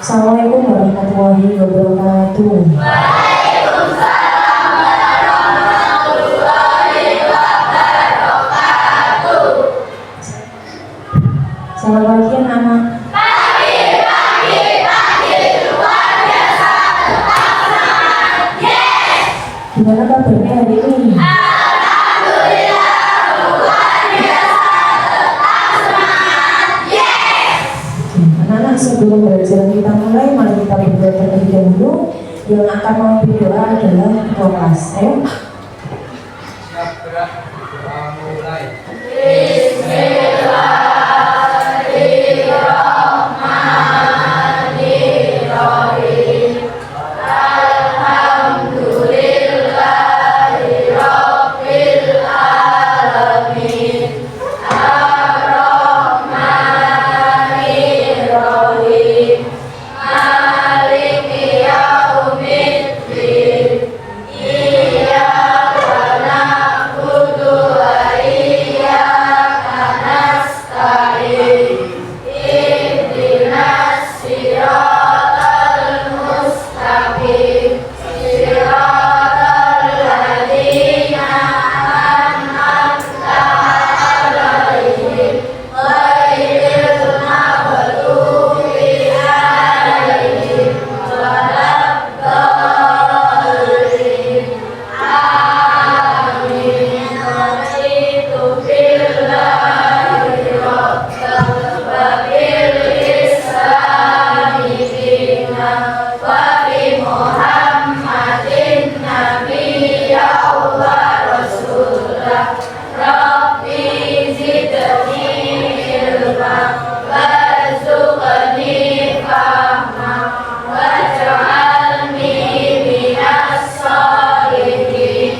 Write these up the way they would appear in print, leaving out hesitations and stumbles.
Assalamualaikum warahmatullahi wabarakatuh. Waalaikumsalam warahmatullahi wabarakatuh. Selamat pagi anak-anak. Pagi, luar biasa, tetap semangat, yes. Gimana kabarnya hari ini? Alhamdulillah, luar biasa, tetap semangat, yes. Anak-anak, sebelum belajar kita mulai, mari kita berdoa terlebih dahulu. Yang akan memimpin doa adalah ketua kelas. Ayo. Siap gerak, mulai. Bismillahirrahmanirrahim. Alhamdulillahirabbil alamin. Ar-Rahmanirrahim. Maliki yaumiddin. Iyyaka na'budu wa iyyaka nasta'in. Ihdinas siratal mustaqim. Siratal ladzina an'amta 'alaihim ghairil maghdubi 'alaihim waladdallin. Amin. Raditu billahi rabban wa bil islami dinan wa bi Muhammadin nabiyyan wa rasulah. Rabbi zidni ilman warzuqni fahman waj'alni minas sholihin.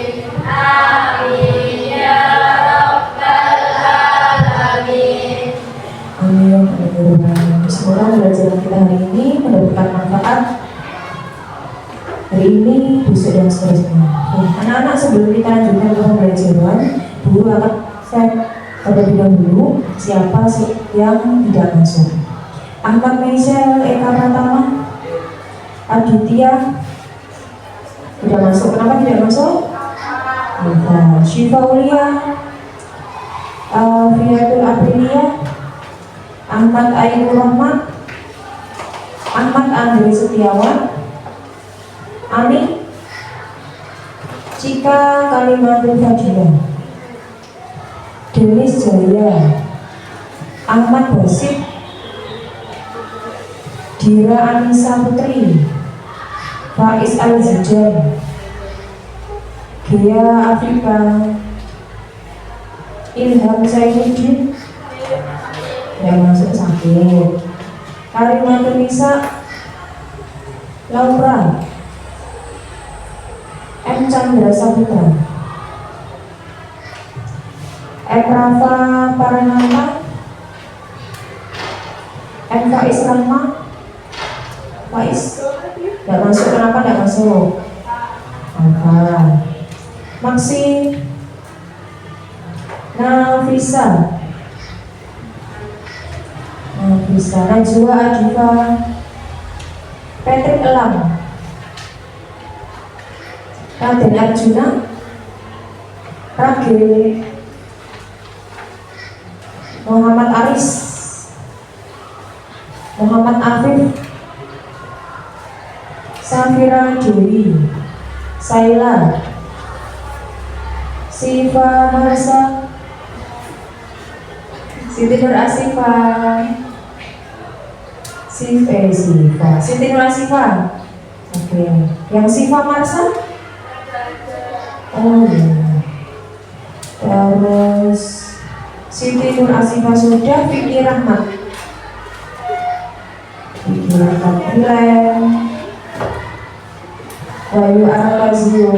Amin ya rabbal alamin. Amin. Semoga belajar kita hari ini mendapatkan manfaat hari ini, besok dan seterusnya. Anak-anak, sebelum kita lanjutkan ke pembelajaran, dulu akan saya terlebih dahulu siapa sih yang tidak masuk. Ahmad Michel Eka Pratama, Aditya tidak masuk. Kenapa tidak masuk? Syifa Ulia, Fiatul Aprilia, Ahmad Ainur Rahmat, Ahmad Andre Setiawan, Ani, Cika Kalimatul Fadilah, Denis Jaya, Ahmad Basit, Dira Anissa Putri, Faiz Al-Zijan, Gia Afifah, Ilham Zainuddin yang masuk sakit, Karimatul Nisa, Laura, M. Chandra Saputra, M. Rafa Paranama, M. Faiz Rahma. Faiz tidak masuk. Kenapa tidak masuk? Apa? Maksi Nafisa, Najwa Adifa, Patrick Elam, Raden Arjuna, Ragil Muhammad Aris, Muhammad Afif, Safira Dewi, Saila, Siva Marsa, Siti Nur Asifa, Siti Nur Asifa. Oke, yang Siva Marsa? Oh iya. terus Siti Nur Asifah sudah, Fikri Rahmat Bilen, Wahyu Arakazio,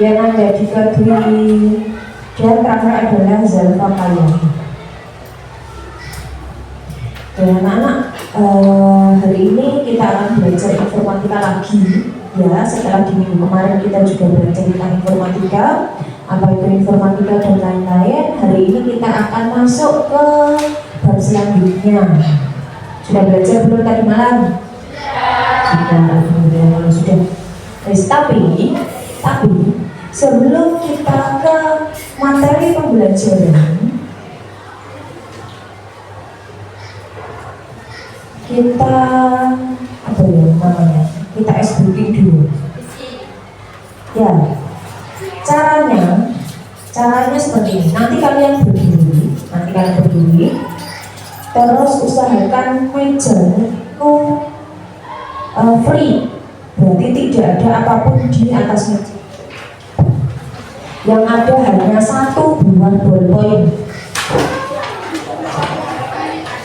Yana Dika Dwi, dan terakhir adalah Zalfa Kayani. Dan anak-anak, hari ini kita akan belajar informatika lagi ya. Setelah di minggu kemarin kita juga belajar tentang informatika, apa itu informatika dan lain-lain. Hari ini kita akan masuk ke bab selanjutnya. Sudah belajar belum tadi malam? Sudah. Tapi sebelum kita ke materi pembelajaran, kita apa ya namanya? Kita SBK dulu. Ya, caranya seperti ini. Nanti kalian berdiri, terus usahakan meja itu free, berarti tidak ada apapun di atas meja. Yang ada hanya satu buah ballpoint.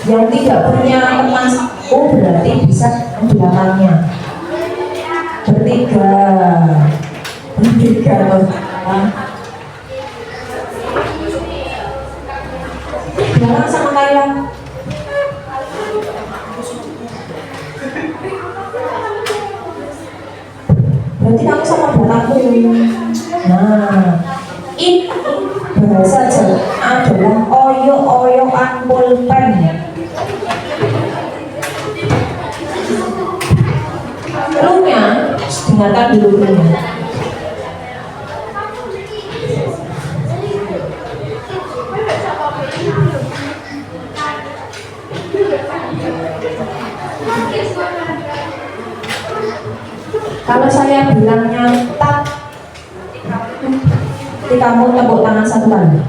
Yang tidak punya teman satu berarti bisa di belakangnya. Bertiga. Belakang sama kayak. Berarti kamu sama belakangku. Nah, ini bahasa Jawa adalah oyo-oyoan pulpen. Lunya, dengarkan dulu lunya. Kalau saya bilangnya tak, kamu tepuk tangan satu kali.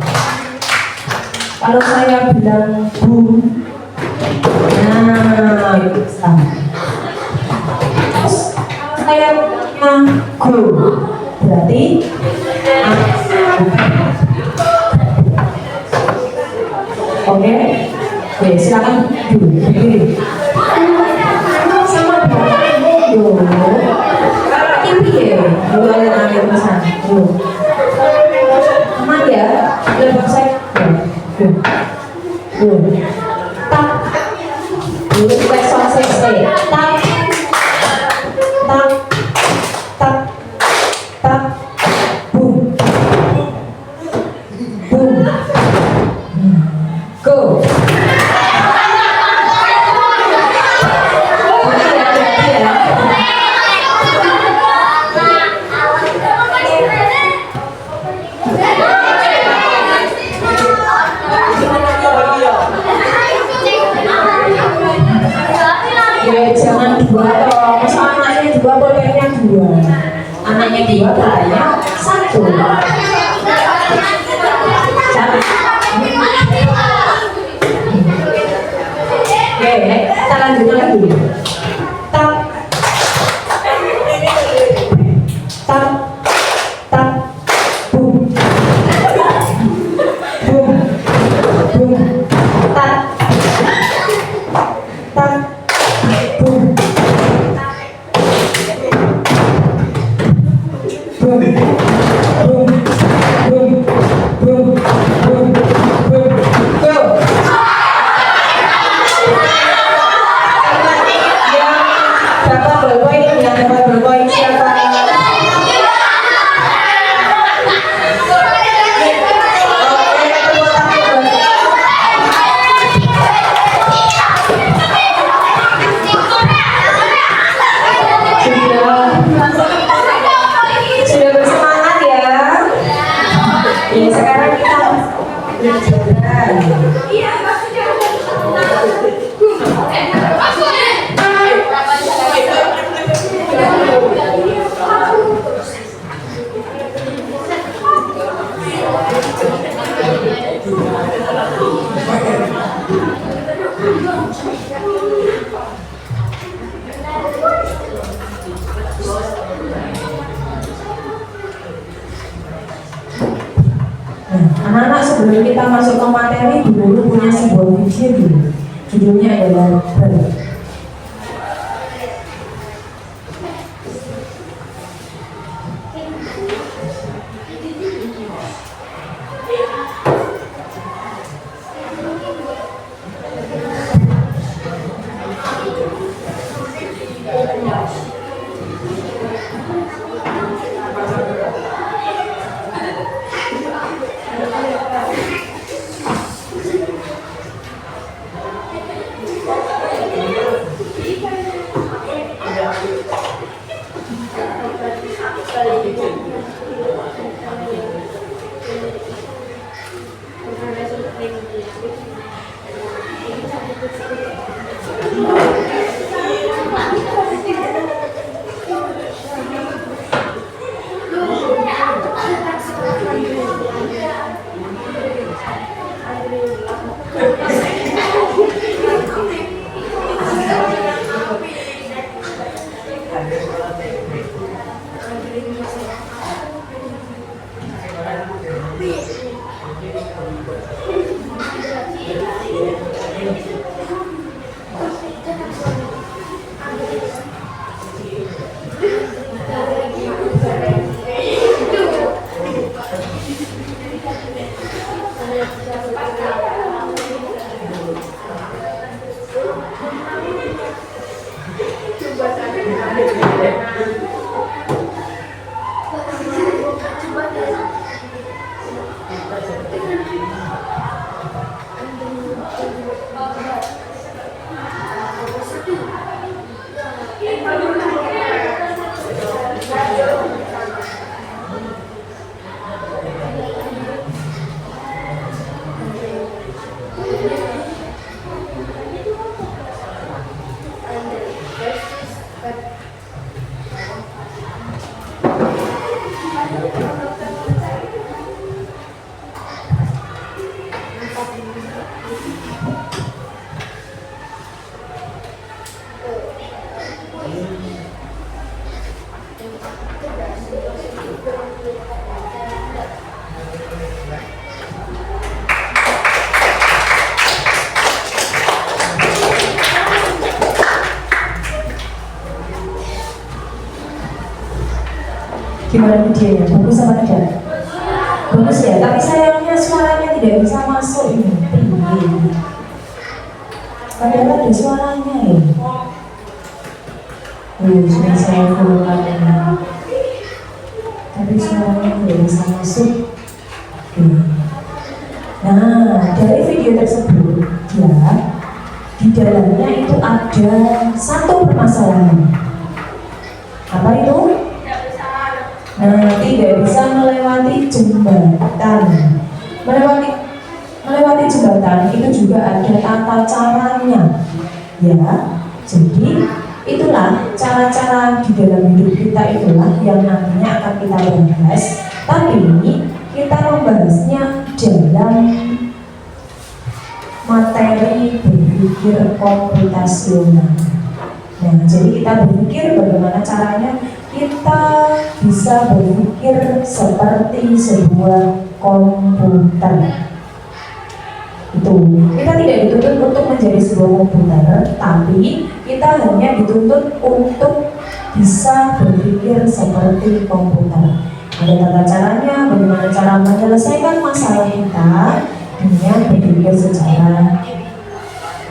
Kalau saya bilang bu, nah itu sama. Terus saya bilang go, berarti oke, silakan dulu. Sama dulu. Ini ya, dua yang ada pesan. Aman ya, lebih saya. Tak, dulu besok selesai. Tak, boom, go. Jangan dua dong, masa anaknya dua, bolehnya dua. Anaknya dua, bolehnya satu. Oke, kita lanjutkan lagi. Tak, boom, tak, anak-anak sebelum kita masuk ke materi, Bu Guru punya sebuah video dulu. Judulnya adalah Ber. Gimana videonya? Bagus apa tidak? Bagus ya, tapi sayangnya suaranya tidak bisa masuk ini. Padahal ada suaranya ya. Sudah saya keluarkan ini. Tapi suaranya tidak bisa masuk. Nah, dari video tersebut, ya, di dalamnya itu ada satu permasalahan. Apa itu? Nah, tidak bisa melewati jembatan. Melewati jembatan itu juga ada tata caranya, ya. Jadi itulah cara-cara di dalam hidup kita, itulah yang nantinya akan kita bahas. Tapi kita membahasnya dalam materi berpikir komputasional. Nah, jadi kita berpikir bagaimana caranya kita bisa berpikir seperti sebuah komputer. Itu kita tidak dituntut untuk menjadi sebuah komputer, tapi kita hanya dituntut untuk bisa berpikir seperti komputer. Ada tata caranya, bagaimana cara menyelesaikan masalah kita dengan berpikir secara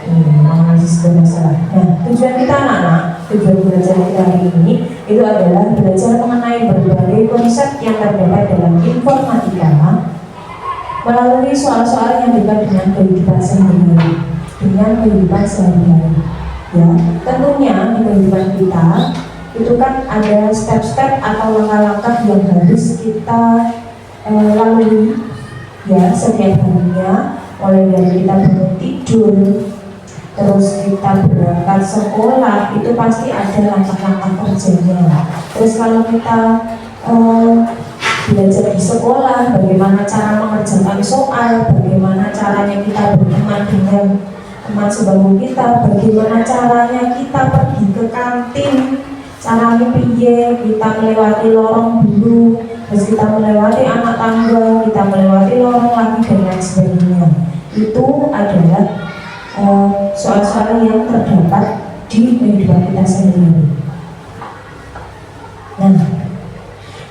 menganalisis masalah. Nah, tujuan kita anak-anak, tujuan belajar kita hari ini itu adalah belajar mengenai berbagai konsep yang terdapat dalam informatika melalui soal-soal yang dekat dengan kehidupan sehari-hari, dengan kehidupan sehari-hari. Ya, tentunya di kehidupan kita itu kan ada step-step atau langkah-langkah yang harus kita lalui, ya, setiap harinya, mulai dari kita bangun tidur, terus kita berangkat sekolah, itu pasti ada langkah-langkah kerjanya. Terus kalau kita belajar di sekolah, bagaimana cara mengerjakan soal, bagaimana caranya kita berteman dengan teman sebangku kita, bagaimana caranya kita pergi ke kantin, caranya piye, kita melewati lorong dulu, terus kita melewati anak tangga, kita melewati lorong lagi dan lain sebagainya. Itu adalah soal-soal yang terdapat di kehidupan kita sendiri. Nah,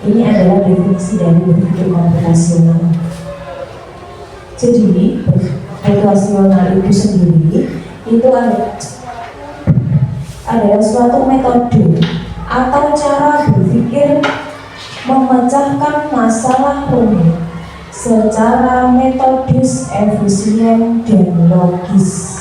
ini adalah definisi dari berpikir komputasional. Jadi, komputasional itu sendiri itu adalah suatu metode atau cara berpikir memecahkan masalah rumit secara metodis, efisien, dan logis.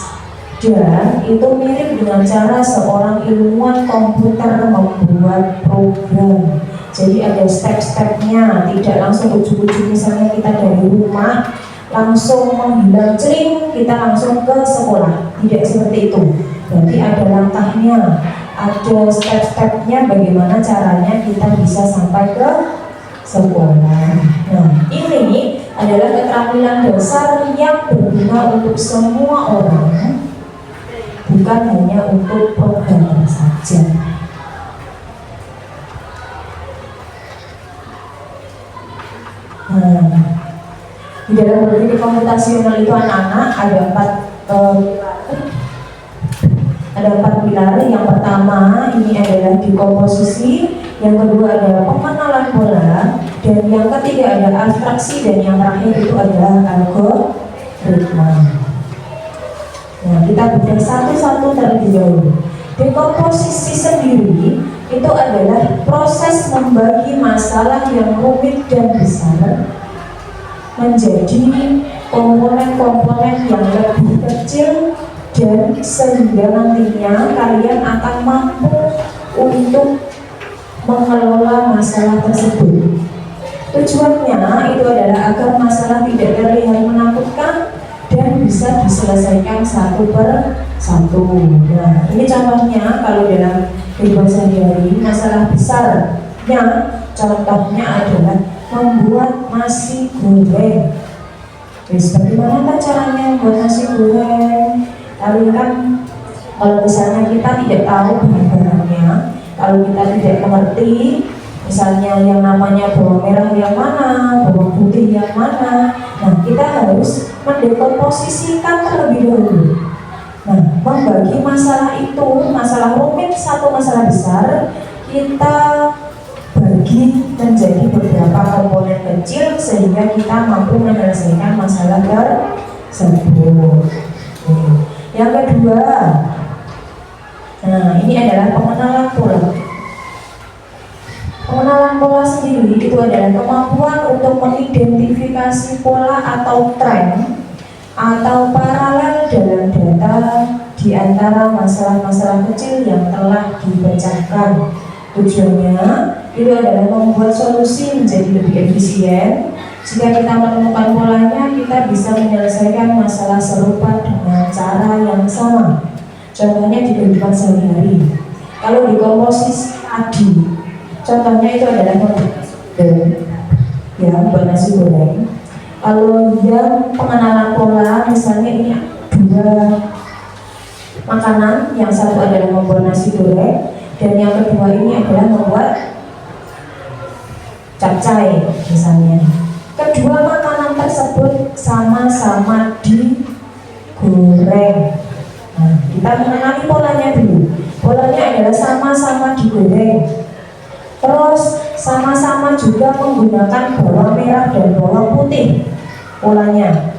Dan itu mirip dengan cara seorang ilmuwan komputer membuat program. Jadi ada step-stepnya, tidak langsung ujuk-ujuk misalnya kita dari rumah langsung menghilang celing, kita langsung ke sekolah. Tidak seperti itu. Berarti ada langkahnya, ada step-stepnya bagaimana caranya kita bisa sampai ke sekolah. Nah, ini adalah keterampilan dasar yang berguna untuk semua orang, bukan hanya untuk programmer saja. Nah, di dalam berpikir komputasional itu anak-anak ada empat pilar. Yang pertama ini adalah dekomposisi, yang kedua adalah pengenalan pola, dan yang ketiga adalah abstraksi, dan yang terakhir itu adalah algoritma. Nah, kita bedah satu-satu terlebih dahulu. Dekomposisi sendiri itu adalah proses membagi masalah yang rumit dan besar menjadi komponen-komponen yang lebih kecil, dan sehingga nantinya kalian akan mampu untuk mengelola masalah tersebut. Tujuannya itu adalah agar masalah tidak terlihat menakutkan dan bisa diselesaikan satu per satu. Nah, ini contohnya kalau dalam kehidupan sehari-hari, masalah besarnya contohnya adalah membuat nasi goreng. Terus bagaimana caranya membuat nasi goreng? Lalu kan kalau misalnya kita tidak tahu bahan-bahannya, kalau kita tidak mengerti misalnya yang namanya bawang merah yang mana, bawang putih yang mana, nah kita harus mendekomposisikan terlebih dahulu. Nah, membagi masalah itu, masalah rumit satu masalah besar, kita bagi menjadi beberapa komponen kecil sehingga kita mampu menyelesaikan masalah tersebut. Yang kedua, nah ini adalah pengenalan pola. Pengenalan pola sendiri itu adalah kemampuan untuk mengidentifikasi pola atau tren atau paralel dalam data di antara masalah-masalah kecil yang telah dipecahkan. Tujuannya itu adalah membuat solusi menjadi lebih efisien. Jika kita menemukan polanya, kita bisa menyelesaikan masalah serupa dengan cara yang sama. Contohnya di kehidupan sehari-hari. Kalau di komposisi tadi, contohnya itu adalah buat nasi goreng. Kalau yang pengenalan pola, misalnya ini dua makanan, yang satu adalah membuat nasi goreng, dan yang kedua ini adalah membuat capcay misalnya. Kedua makanan tersebut sama-sama digoreng. Nah, kita mengenali polanya dulu. Polanya adalah sama-sama digoreng. Terus sama-sama juga menggunakan bawang merah dan bawang putih polanya.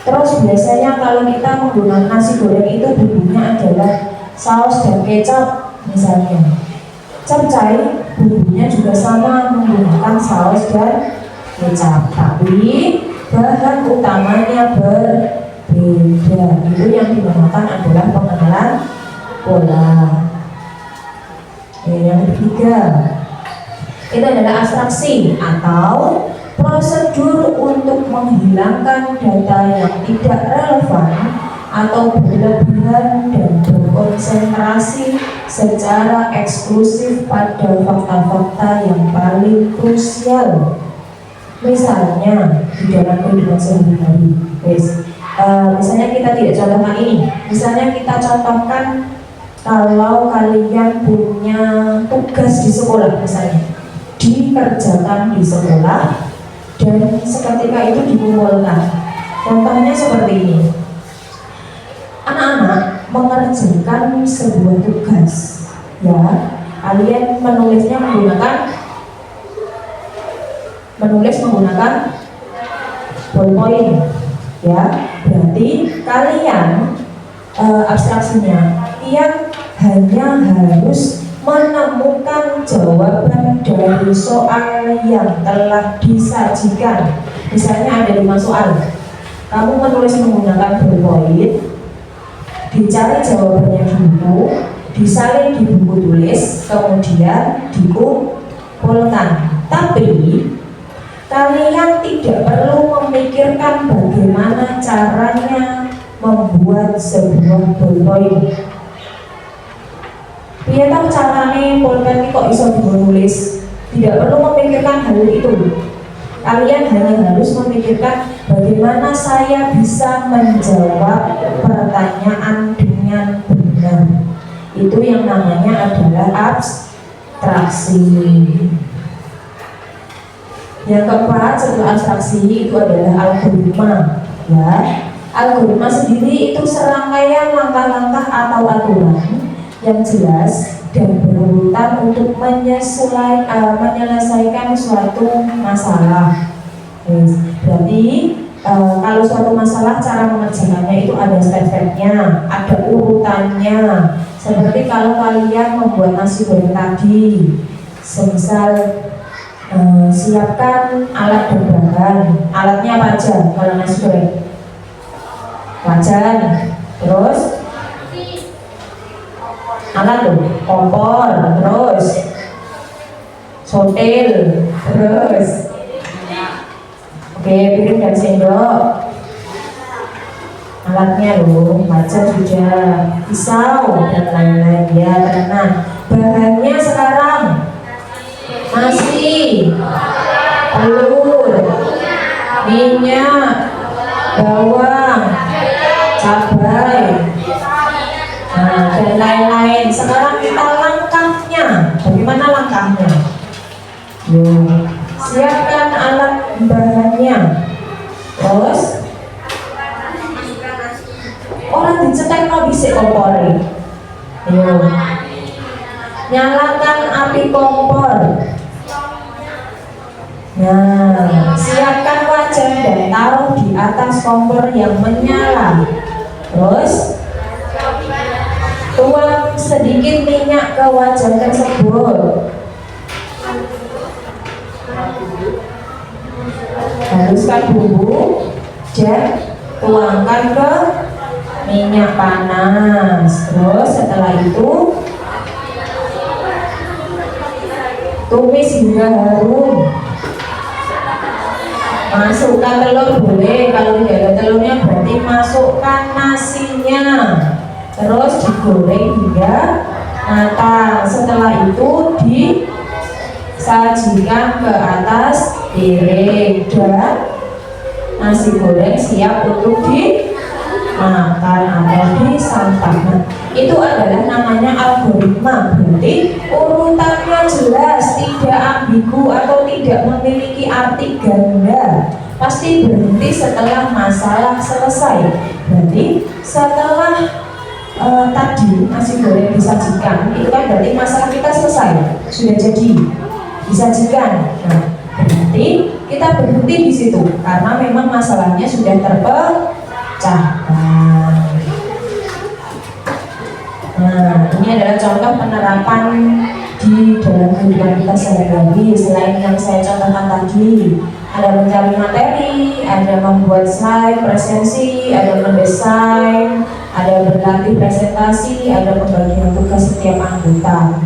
Terus biasanya kalau kita menggunakan nasi goreng itu bumbunya adalah saus dan kecap misalnya. Capcay bumbunya juga sama menggunakan saus dan kecap, tapi bahan utamanya berbeda. Itu yang dinamakan adalah pengenalan pola. Yang ketiga itu adalah abstraksi atau prosedur untuk menghilangkan data yang tidak relevan atau berlebihan dan berkonsentrasi secara eksklusif pada fakta-fakta yang paling krusial. Misalnya di dalam kehidupan sehari-hari, misalnya kita tidak contohkan ini. Misalnya kita contohkan kalau kalian punya tugas di sekolah misalnya, dikerjakan di sekolah dan seketika itu dikumpulkan. Contohnya seperti ini. Anak-anak mengerjakan sebuah tugas, ya. Kalian menulis menggunakan ballpoint, ya. Berarti kalian abstraksinya, kalian hanya harus menemukan jawaban dari soal yang telah disajikan. Misalnya ada 5 soal, kamu menulis menggunakan ballpoint, dicari jawabannya dulu, disalin di buku tulis, kemudian dikumpulkan. Tapi kalian tidak perlu memikirkan bagaimana caranya membuat sebuah ballpoint. Dia tahu caranya pulpen kok bisa ditulis. Tidak perlu memikirkan hal itu. Kalian hanya harus memikirkan bagaimana saya bisa menjawab pertanyaan dengan benar. Itu yang namanya adalah abstraksi. Yang keempat setelah abstraksi itu adalah algoritma, ya. Algoritma sendiri itu serangkaian langkah-langkah atau aturan yang jelas dan berurutan untuk menyelesaikan suatu masalah. Berarti kalau suatu masalah cara mengerjakannya itu ada step-stepnya, ada urutannya. Seperti kalau kalian membuat nasi goreng tadi, semisal siapkan alat dan bahan. Alatnya apa aja kalau nasi goreng? Wajan, terus alat tuh, kompor, terus sotel, terus piring dan sendok. Alatnya loh, wajan sudah, pisau dan lain-lain, ya tenang. Bahannya sekarang nasi, telur, minyak, bawang, cabai, dan lain-lain. Sekarang kita langkahnya, bagaimana langkahnya? Siapkan alat bahannya, terus orang dicetek mau bisa kompor. Nyalakan api kompor. Nah, siapkan wajan dan taruh di atas kompor yang menyala. Terus tuang sedikit minyak ke wajan tersebut. Haluskan bumbu dan tuangkan ke minyak panas. Terus setelah itu tumis hingga harum. Masukkan telur boleh, kalau tidak ada telurnya berarti masukkan nasinya. Terus digoreng hingga matang. Setelah itu disajikan ke atas piring dan nasi goreng siap untuk dimakan atau disantap. Nah, itu adalah namanya algoritma. Berarti urutannya jelas, tidak ambigu atau tidak memiliki arti ganda. Pasti berhenti setelah masalah selesai. Berarti setelah tadi nasi goreng disajikan, itu kan berarti masalah kita selesai, sudah jadi disajikan. Nah, berarti kita berhenti di situ karena memang masalahnya sudah terpecahkan. Nah, ini adalah contoh penerapan di dalam kehidupan kita sehari-hari. Selain yang saya contohkan tadi, ada mencari materi, ada membuat slide presentasi, ada mendesain, ada berlatih presentasi, ada pembagian tugas setiap anggota.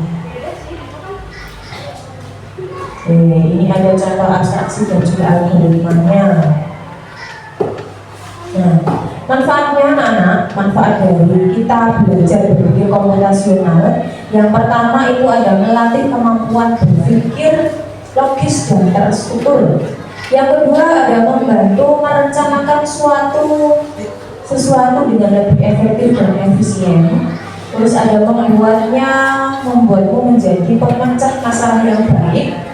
Ini ada contoh abstraksi dan juga algoritmanya. Nah, manfaatnya anak-anak, manfaat dari kita belajar berpikir komputasional. Yang pertama itu ada melatih kemampuan berpikir logis dan terstruktur. Yang kedua ada membantu merencanakan sesuatu dengan lebih efektif dan efisien. Terus ada membuatmu menjadi pemecah masalah yang baik.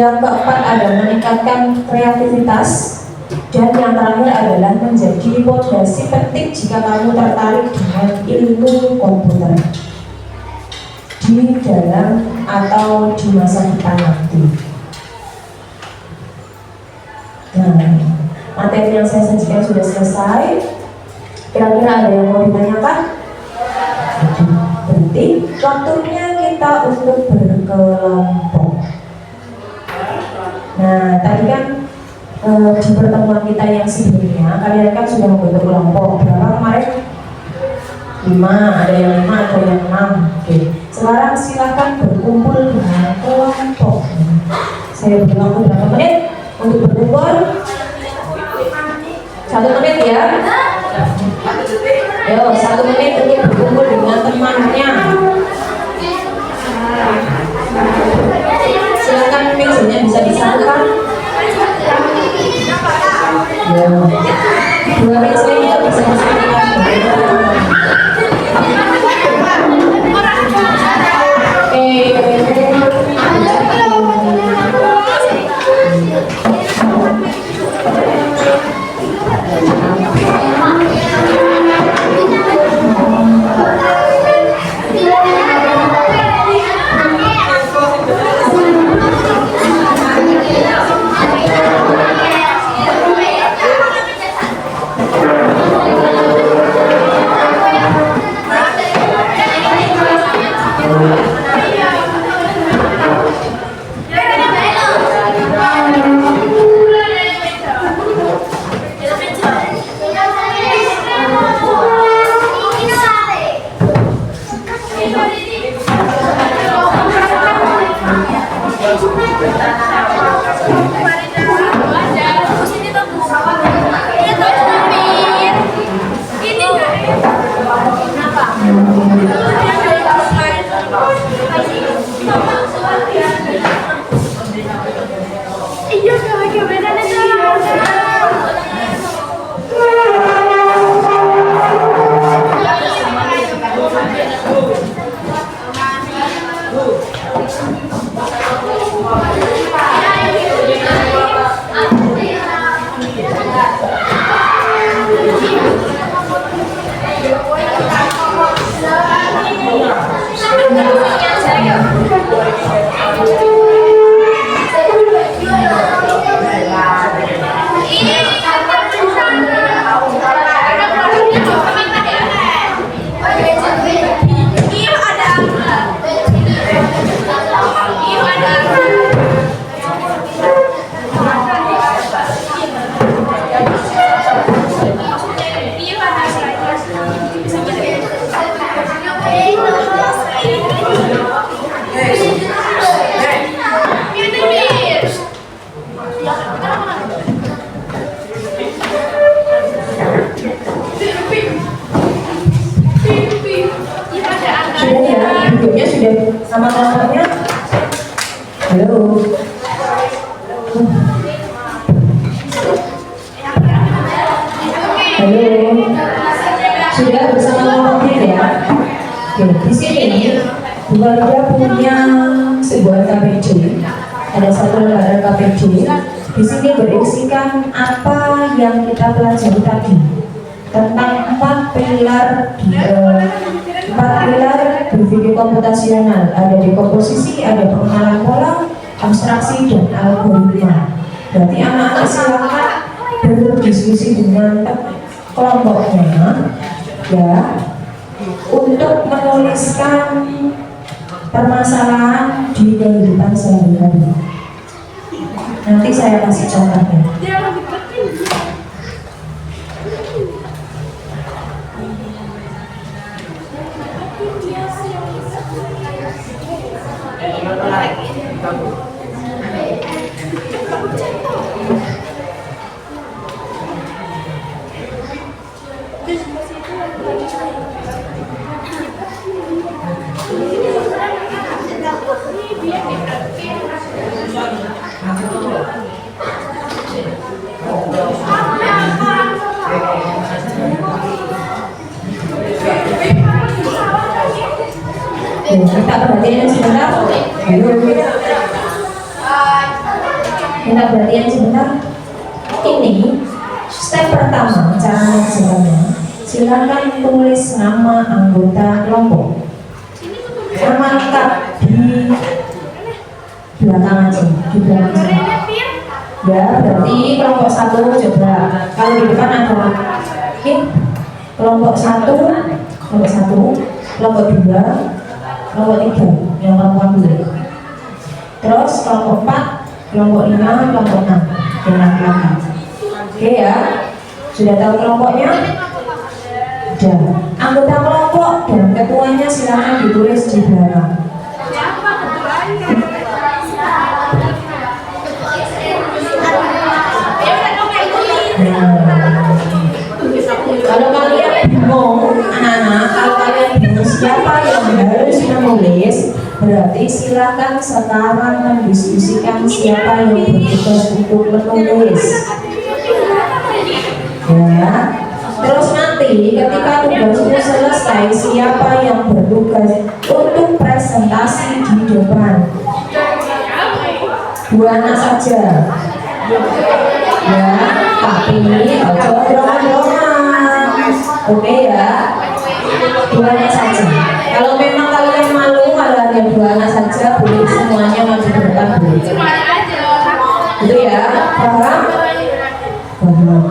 Yang keempat ada meningkatkan kreativitas. Dan yang terakhir adalah menjadi fondasi penting jika kamu tertarik dengan ilmu komputer di dalam atau di masa depan nanti. Nah, materi yang saya sajikan sudah selesai. Kira-kira ada yang mau ditanyakan? Berarti waktunya kita untuk berkelompok. Nah, tadi kan di pertemuan kita yang sebelumnya kalian kan sudah membentuk kelompok. Berapa kemarin? 5, ada yang 5, ada yang 6. Oke. Sekarang silakan berkumpul dengan kelompok. Saya beri waktu berapa menit untuk berkumpul? 1 menit ya. Yo, 1 menit untuk berkumpul dengan temannya. Silakan mixnya bisa disatukan. Ya, 2 mixnya bisa disatukan. Sama kelompoknya. Halo. Halo. Sudah bersama kelompoknya ya. Oke, di sini keluarga punya sebuah KPD. Ada satu lembaran KPD. Di sini berisikan apa yang kita pelajari tadi tentang 4 pilar berpikir komputasional. Ada dekomposisi, ada pengenalan pola, abstraksi, dan algoritma. Berarti anak-anak silakan berdiskusi dengan kelompoknya ya untuk menuliskan permasalahan di kehidupan sehari-hari. Nanti saya kasih contohnya. Kita perhatikan sebentar. Minta perhatian sebentar. Ini step pertama cara mengerjakannya. Silakan tulis nama anggota kelompok. Nama lengkap di belakang aja, di belakang sana. Ya, berarti kelompok 1 coba. Kalau di depan ada oke. Kelompok 1, kelompok 2, kelompok 3 yang perempuan dulu. Terus kelompok 4, kelompok 5, kelompok 6 yang laki-laki. Oke ya, sudah tahu kelompoknya? Sudah. Anggota kelompok dan ketuanya silakan ditulis di belakang. Kalau kalian bingung, anak-anak, kalau kalian bingung siapa yang harus menulis, berarti silakan sekarang mendiskusikan siapa yang bertugas untuk menulis. Ya. Terus nanti ketika tugasmu selesai, siapa yang bertugas untuk presentasi di depan? 2 anak saja. Ya, tapi ojo drama-drama. Oke ya, 2 anak saja. Kalau memang kalian malu, kalau hanya 2 anak saja, boleh semuanya maju ke depan boleh. Itu ya, paham? Paham.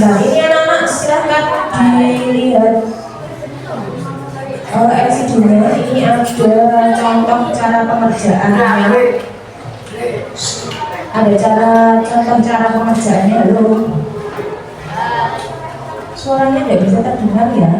Nah ini anak-anak silahkan dilihat LCD-nya. Ini ada contoh cara pengerjaannya. Ada contoh cara pengerjaannya. Halo, suaranya tidak bisa terdengar ya.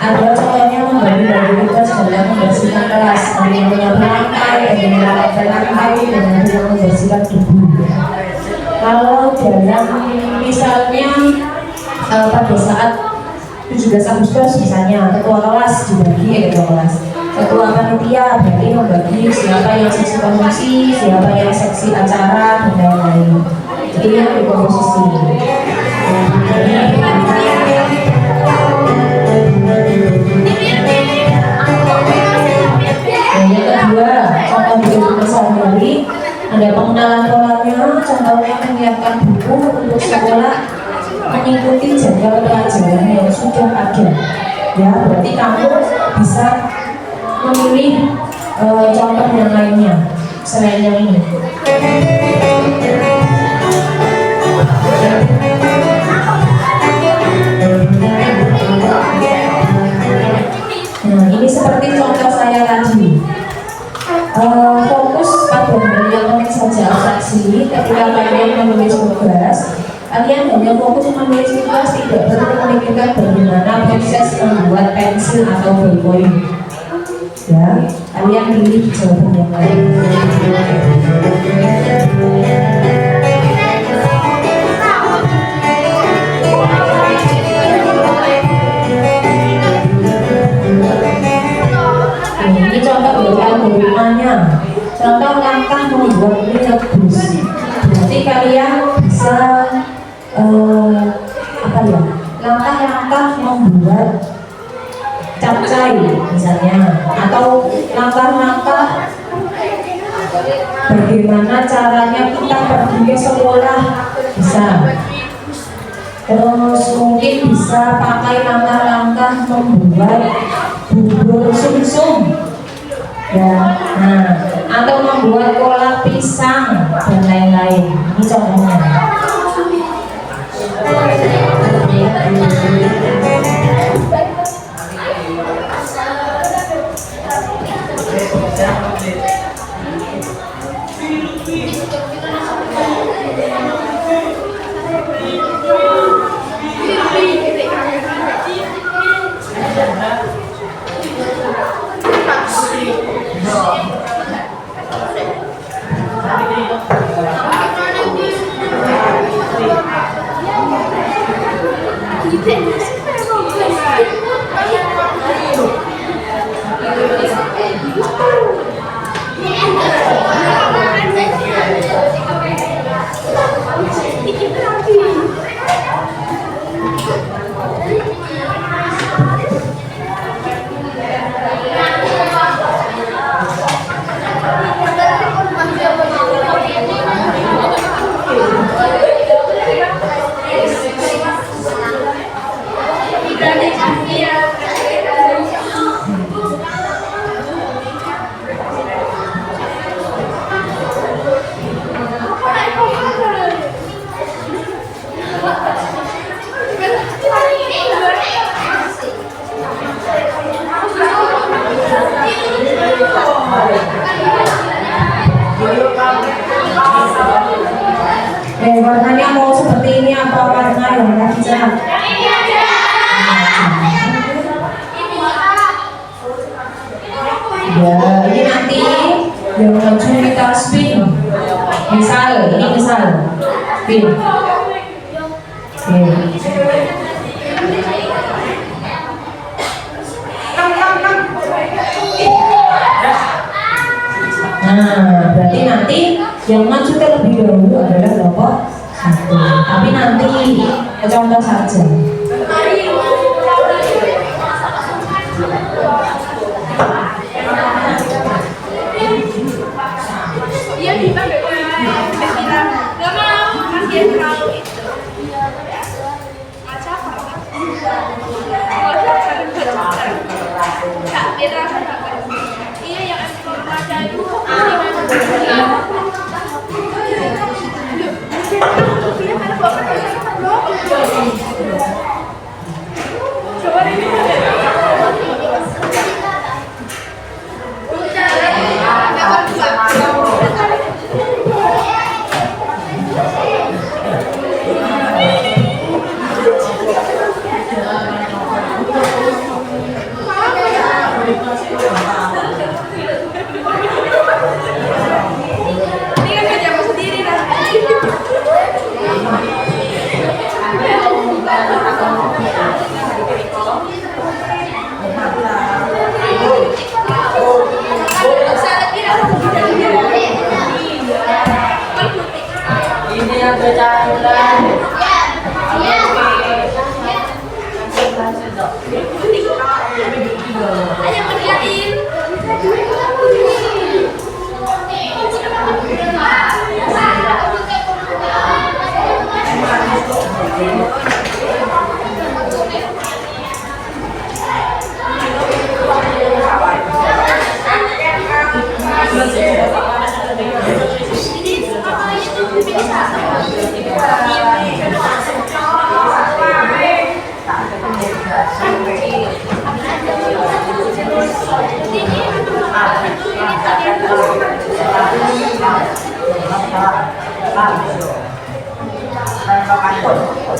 Ada contohnya membagi tugas dalam membersihkan kelas, ada yang menyapu lantai, ada yang merapikan lantai, dan ada yang membersihkan debu. Kalau dalam misalnya pada saat 17 Agustus misalnya ketua kelas dibagi ketua panitia berarti membagi siapa yang seksi promosi, siapa yang seksi acara dan lain-lain. Jadi yang dikomposisi. Yang kedua, contoh hidup sehari-hari, ada pengenalan polanya, contohnya menyiapkan buku untuk sekolah mengikuti jadwal pelajaran yang sudah ada. Ya, berarti kamu bisa memilih contoh yang lainnya selain yang ini. Nah, ini seperti contoh saya tadi. Fokus pada hal yang penting saja abstraksi. Ketika kalian menulis tugas, kalian hanya fokus menulis tugas, tidak perlu memikirkan bagaimana proses membuat pensil atau ballpoint. Ya, kalian pilih jawaban yang lain. Ini contoh bagaimana contoh langkah membuat mie rebus. Berarti kalian bisa langkah-langkah membuat capcay misalnya, atau langkah-langkah bagaimana caranya kita pergi ke sekolah bisa. Terus mungkin bisa pakai langkah-langkah membuat bubur sumsum ya, nah, atau membuat kolak pisang dan lain-lain. Ini contohnya. Warnanya mau seperti ini apa warna yang hijau? Ya, ini nanti yang maju kita spin. Misal, ini misal spin. Nah, berarti nanti yang maju terlebih dahulu adalah kelompok 1. Tapi nanti contoh saja. Iya, kita nggak mau masih terlalu itu. Macam apa? Iya, yang informasi itu coba ini Ayo kerjain. Ini papanya tuh bisa.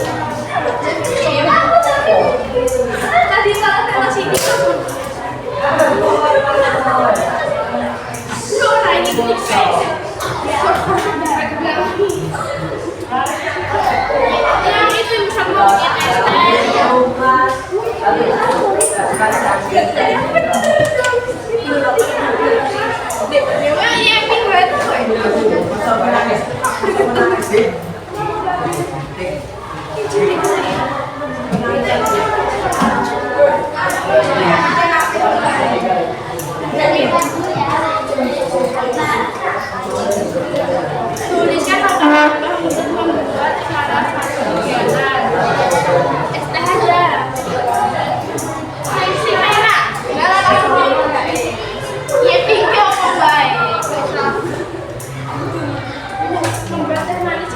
Tadi salah sama sini. Suara ini yang itu sama tulisnya untuk membuat salah satu kegiatan STH aja si merah merah langsung ya tinggi apa baik membuatnya manis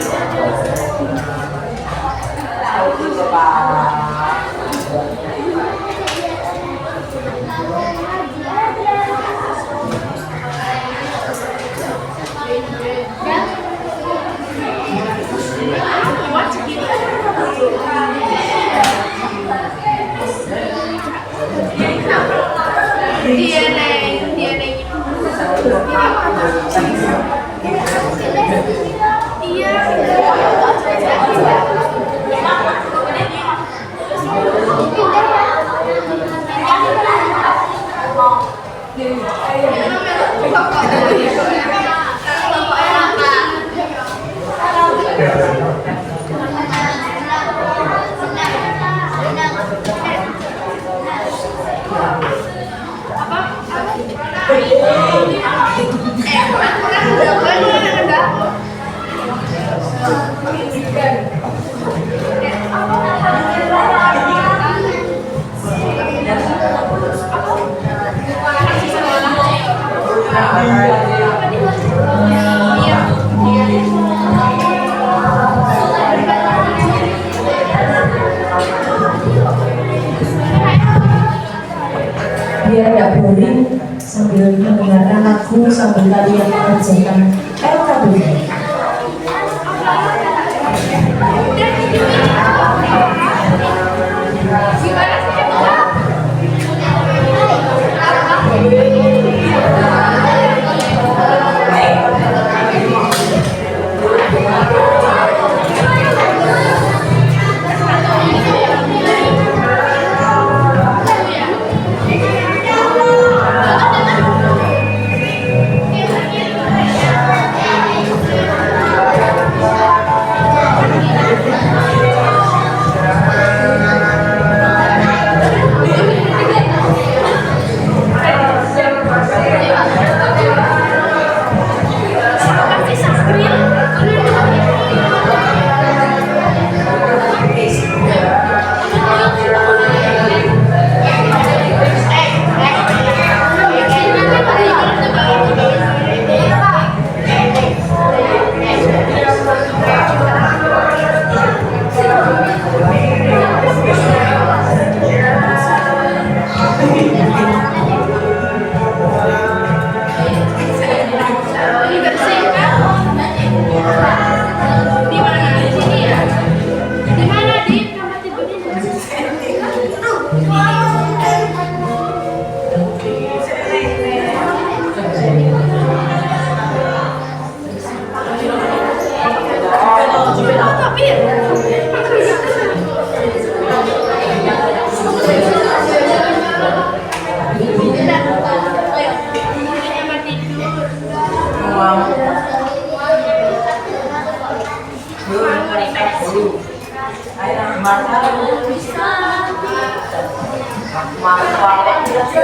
biar nggak boring sambil mendengarkan lagu sambil kalian mengerjakan LKBM.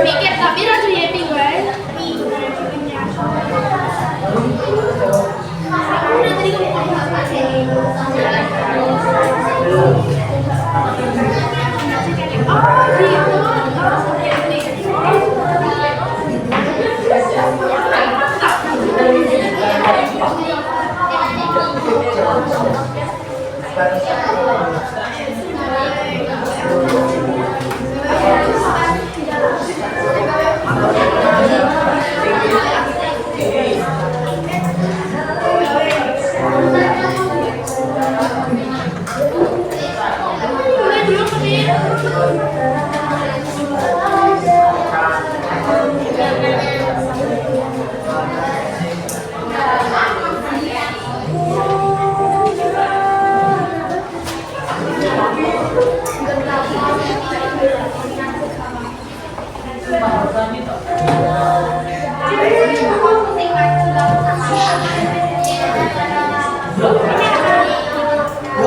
Mikir tapi rada ya tinggal.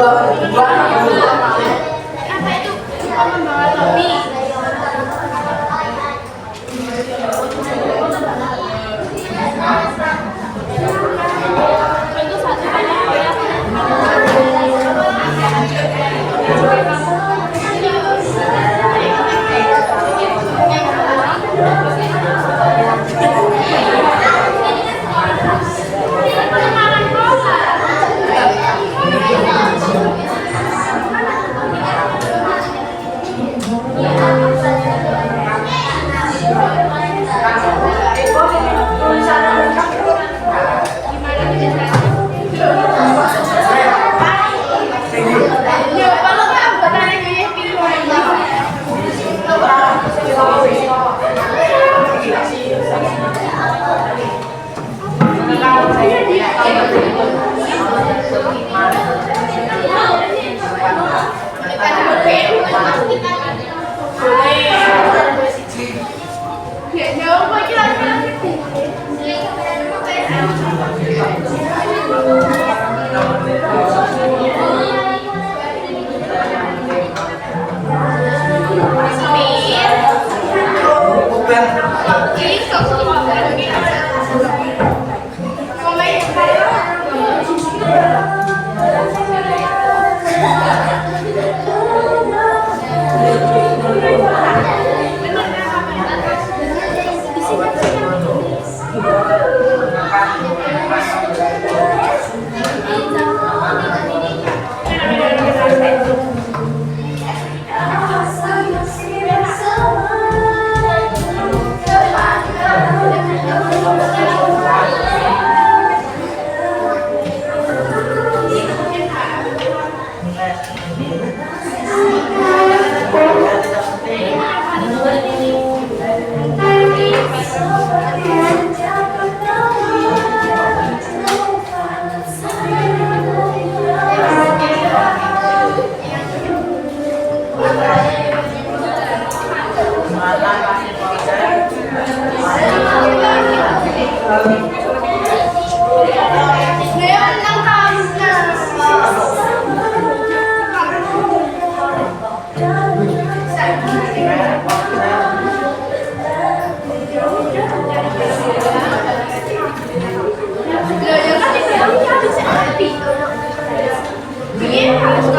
Udah tadi apa itu? Membawa topi. Itu satu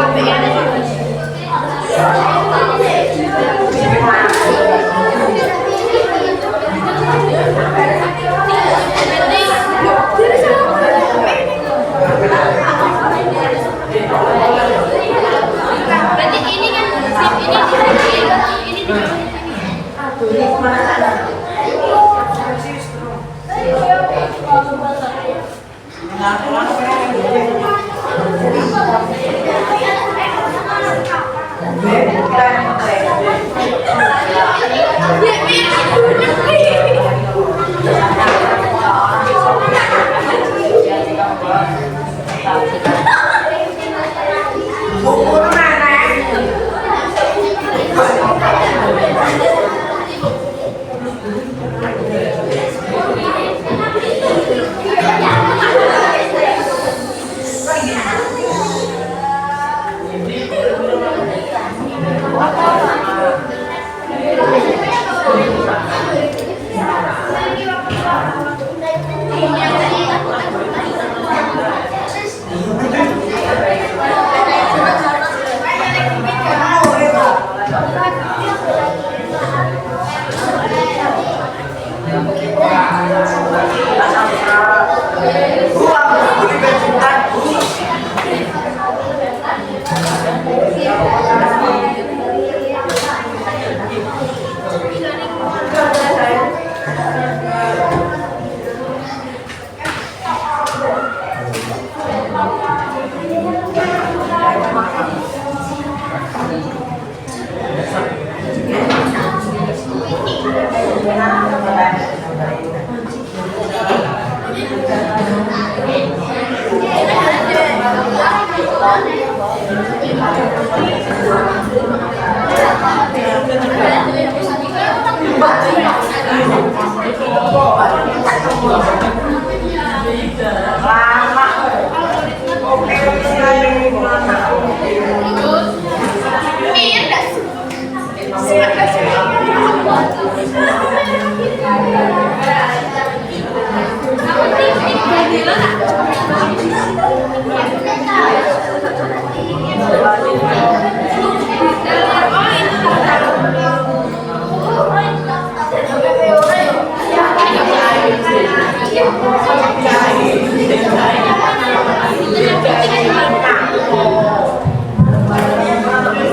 apa ya?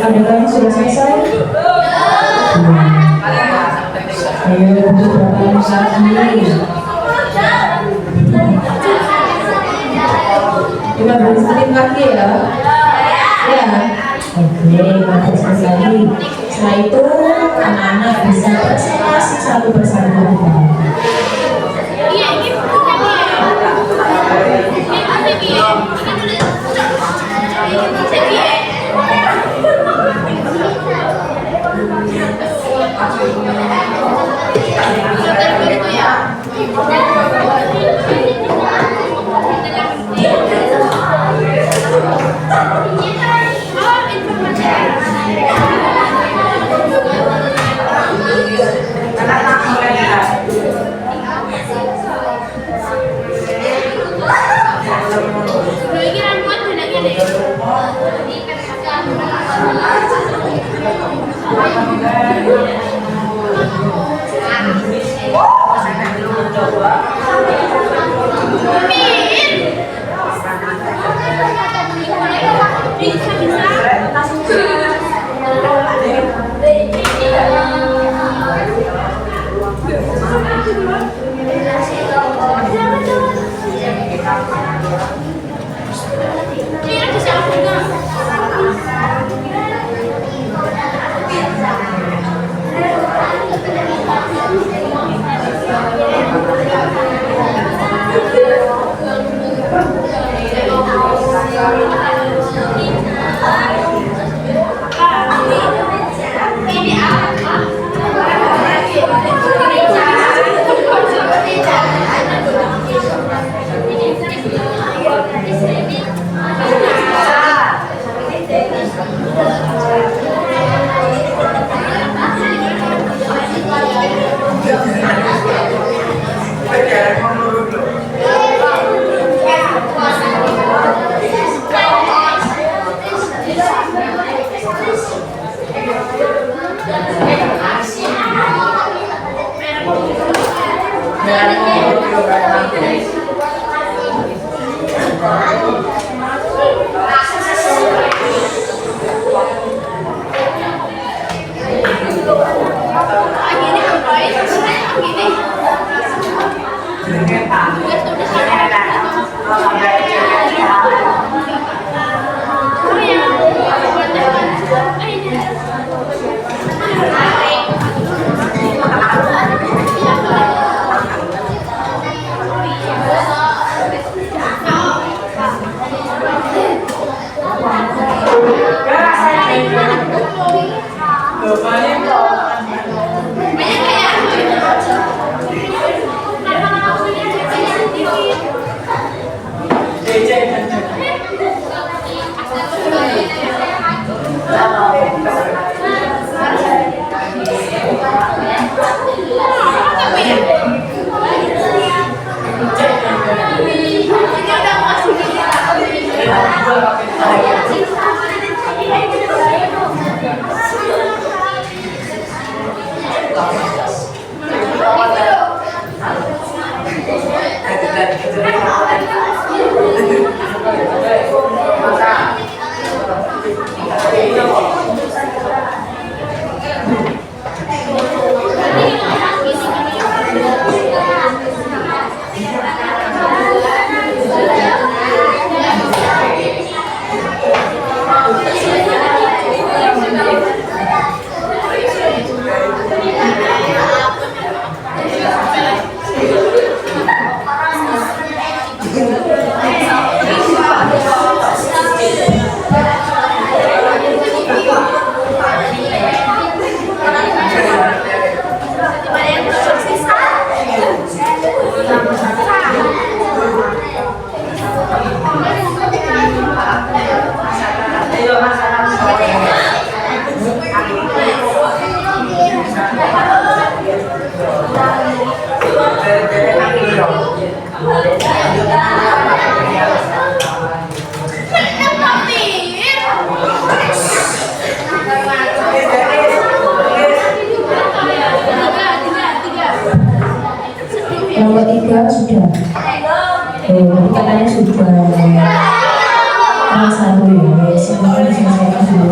Adegan sudah selesai. Ayo berapa lagi? Coba berselim kaki ya. Ya. Oke, mari sekali lagi. Setelah itu anak-anak bisa presentasi satu persatu. Kelompok 3 sudah. Katanya sudah. Yang satu ya, semuanya diselesaikan dulu.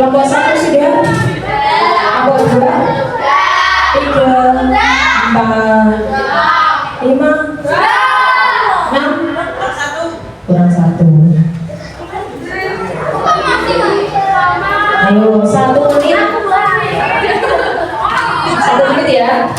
Kelompok 1 sudah? Kelompok 2? 3, 4, 5, 6, kurang 1. Ayo, 1 menit. 1 menit ya.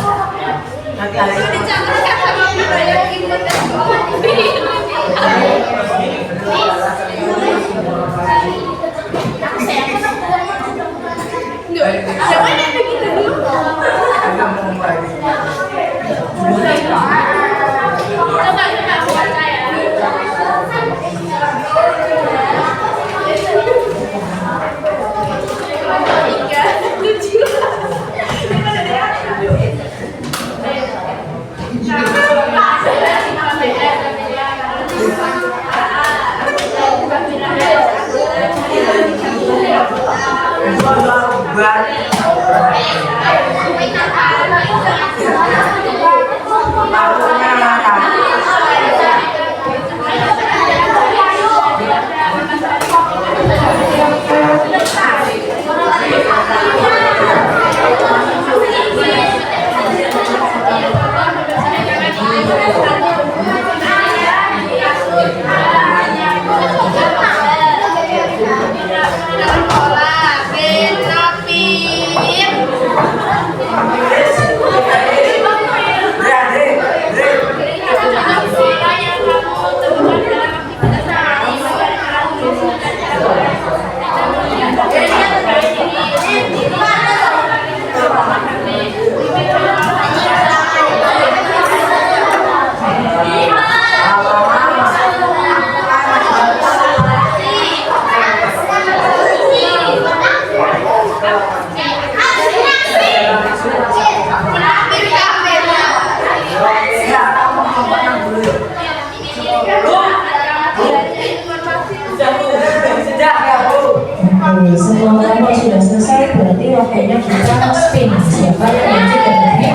Oke, semua kelompok sudah selesai, berarti waktunya kita spin. Siapa yang lanjut dari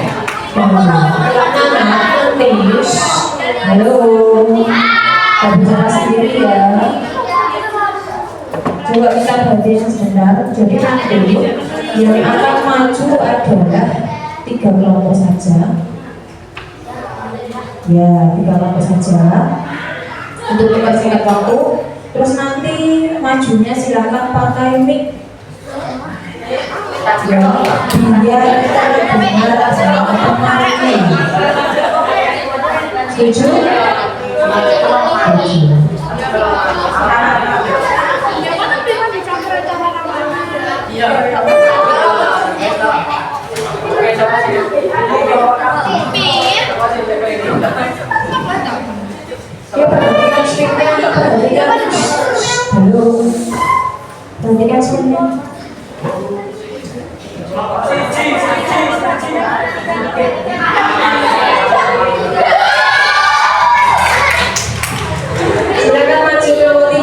Nana, Tius, Halo, tak bicara sendiri ya. Coba kita perhatikan sebentar. Jadi nanti yang akan maju adalah 3 kelompok saja. Ya, 3 kelompok saja. Untuk mempersingkat waktu. Terus nanti majunya silakan pakai mic. Ya, biar kita dengar sama teman-teman. Setuju? Setuju. Ya, perhatikan speaker, perhatikan. Halo, perhatikan speaker. Silakan maju nomor 3.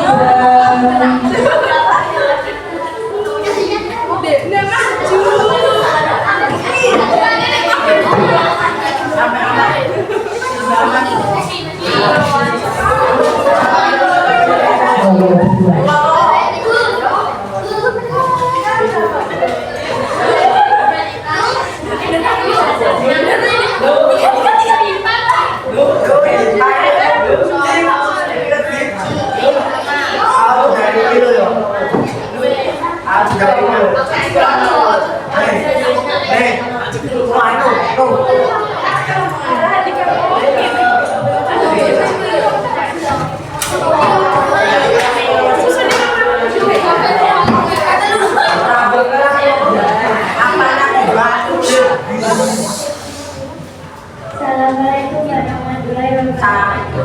Assalamualaikum warahmatullahi wabarakatuh.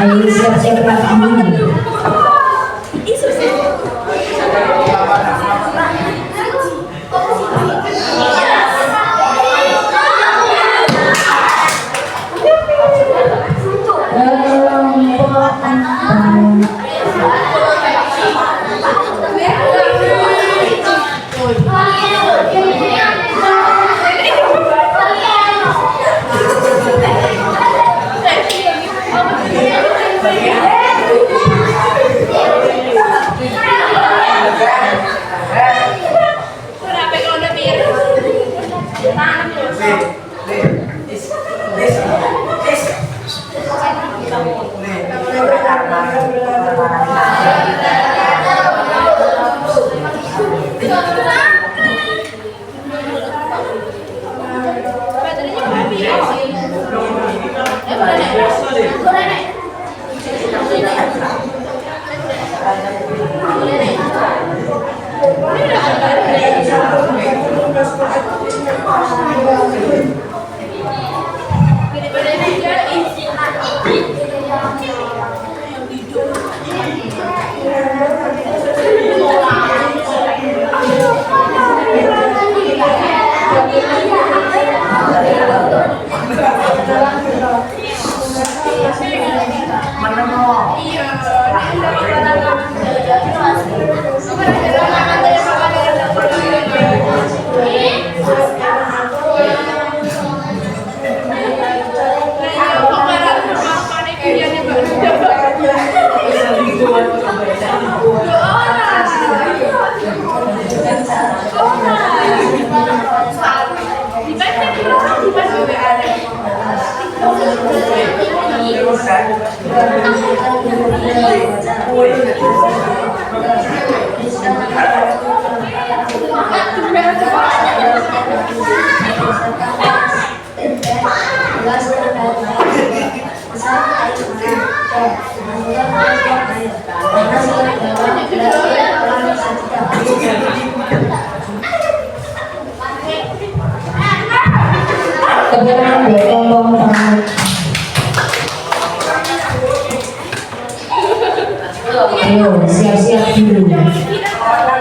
Ayo siap-siap lagi. Ayo siap-siap dulu.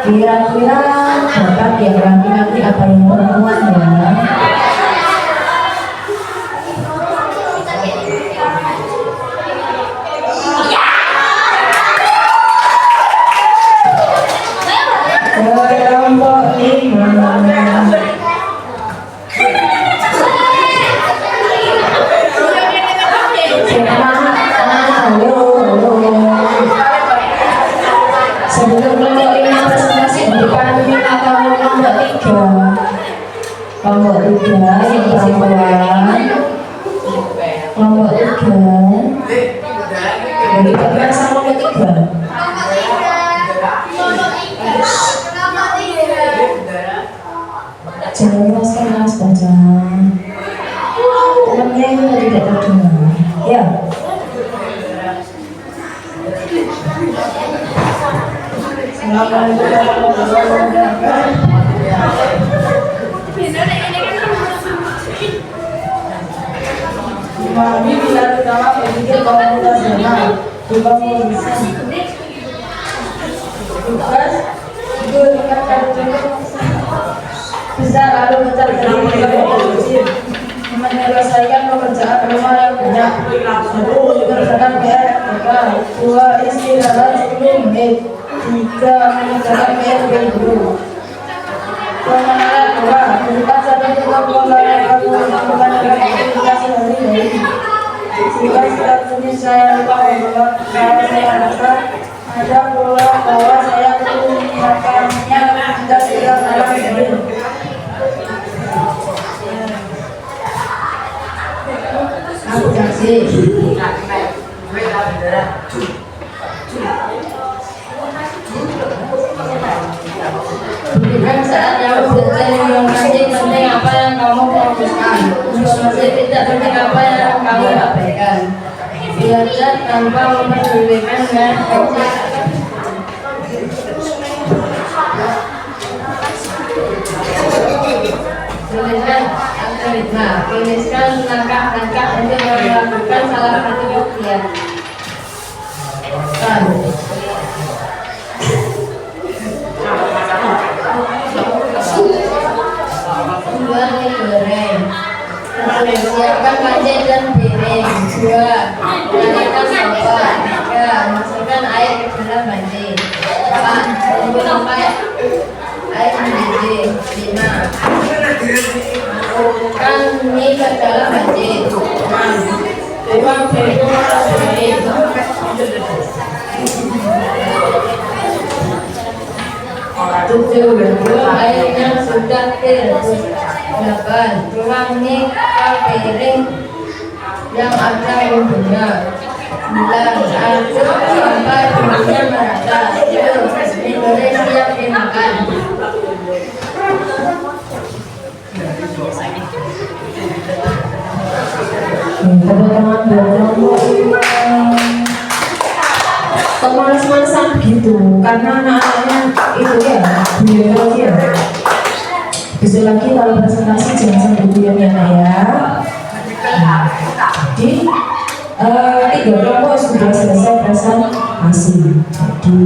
Kira-kira bapak yang laki-laki apa yang perempuan ya? Kelompok 5. Sebelum kelompok 5 presentasi berikan atau kelompok 3. Kelompok 3 yang perempuan. Kelompok 3. Jadi bagaimana sama kelompok 3? Jangan lepaskan mas baca. Temannya itu tidak terdengar. Ya. Mami bila utama berpikir komunitas nasional, bukan tugas itu meningkatkan bisa lalu mencari kecil, menyelesaikan pekerjaan rumah yang banyak. 1. Mengerjakan PR 2. Istirahat 10 menit. 3. Mengerjakan PR dulu. Pengenalan 2. Berikan satu tugas pengalaman kamu melakukan aktivitas sehari-hari. Jika setiap jenis saya lupa membawa saya harapkan ada pula bahwa saya perlu menyiapkannya dan tidak salah sendiri. Aku kasih. Berikan saat yang informasi penting apa yang kamu fokuskan. Informasi tidak penting apa yang kamu abaikan. Belajar tanpa memperdulikan dan tuliskan langkah-langkah untuk melakukan salah satu kegiatan. Dua, digoreng. Siapkan panci dan piring. 2. Nyalakan kompor. 3. Masukkan air ke dalam panci. 4. Tunggu sampai air mendidih. 5. Masukkan mie ke dalam panci. 6. Tuang berikan mie. 7. Buang airnya sudah direbus. 8. 8. Tuang nik piring yang ada bumbunya. 9. Aduk sampai bumbunya merata. 10. Mie goreng siap dimakan. Teman-teman pemalas-malasan gitu karena anak-anaknya itu ya biologi ya. Besok lagi kalau presentasi jangan sampai buyar ya nak ya. Jadi 3 kelompok sudah selesai presentasi. Jadi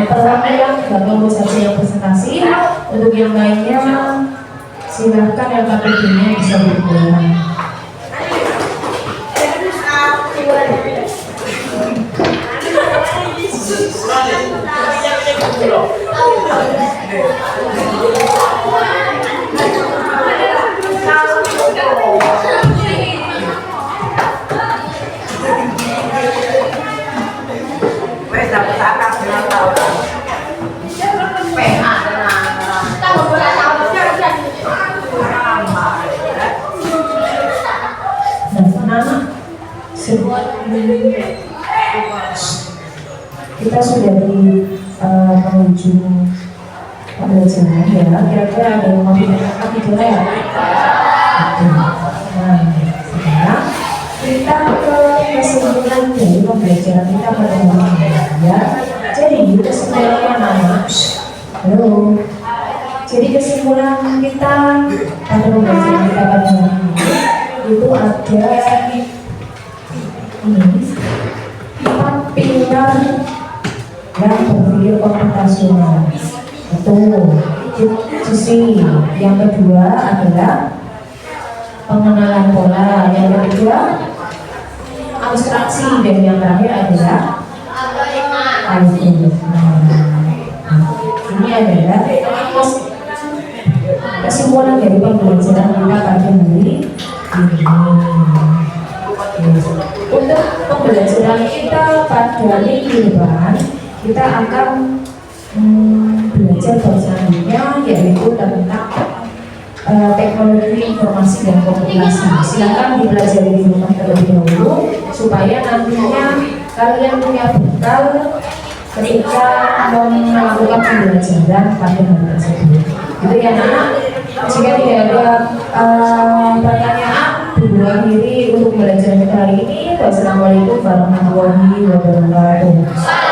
perwakilan 3 kelompok saja yang presentasi. Untuk yang lainnya silahkan LKPD-nya bisa berpulang. Kita sudah di penghujung pembelajaran ya. Kira-kira ada yang mau ditanyakan tidak ya? Nah, sekarang kita ke kesimpulan dari pembelajaran kita pada hari ini ya. Jadi kesimpulannya anak-anak. Halo. Jadi kesimpulan kita pada pembelajaran kita pada hari ini itu ada ini 4 pilar yang berpikir komputasional. Betul. Sisi yang kedua adalah pengenalan pola, yang kedua abstraksi, dan yang terakhir adalah algoritma. Ini adalah kesimpulan dari pembelajaran kita pada hari ini. Untuk pembelajaran kita pada minggu depan kita akan belajar selanjutnya yaitu tentang teknologi informasi dan komunikasi. Silakan dipelajari di rumah terlebih dahulu supaya nantinya kalian punya bekal ketika melakukan pembelajaran pada hari tersebut. Itu ya nak. Jika tidak ada pertanyaan, akhiri untuk pembelajaran kita hari ini. Wassalamualaikum warahmatullahi wabarakatuh.